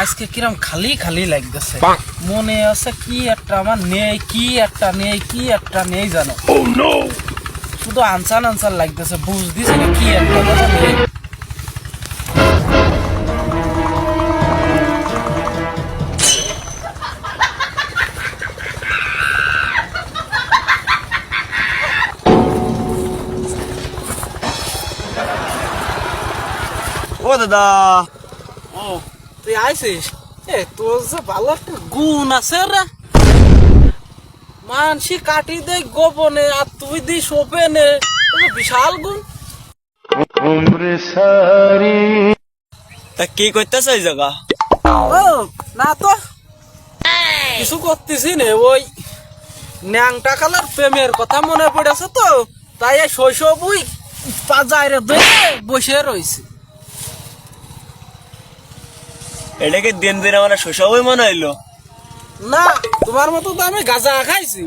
আজকে কিরম খালি খালি লাগতেছে, মনে আছে কি একটা আমার নেই, কি একটা নেই জানো। শুধু আনসার আনসার লাগতেছে, বুঝতেছি না কি একটা কথা নেই। ও দাদা, ও তুই আইছিস? তোর যে ভালো একটা গুণ আছে রে, মানসি কাটি দেয় গোপনে আর তুই দিস ওপেনে, বিশাল গুণ। তা কি করতেছ এই জায়গা? ও না তো কিছু করতেছি না, ওই ন্যাংটা কালার প্রেমের কথা মনে পড়েছে তো, তাই এই শৈশবই পাজাইরে ধরে বসে রয়েছে। এটাকে দিন দিন আমার শৈশবই মনে হইলো। না তোমার মতো তো আমি গাঁজা খাইছি।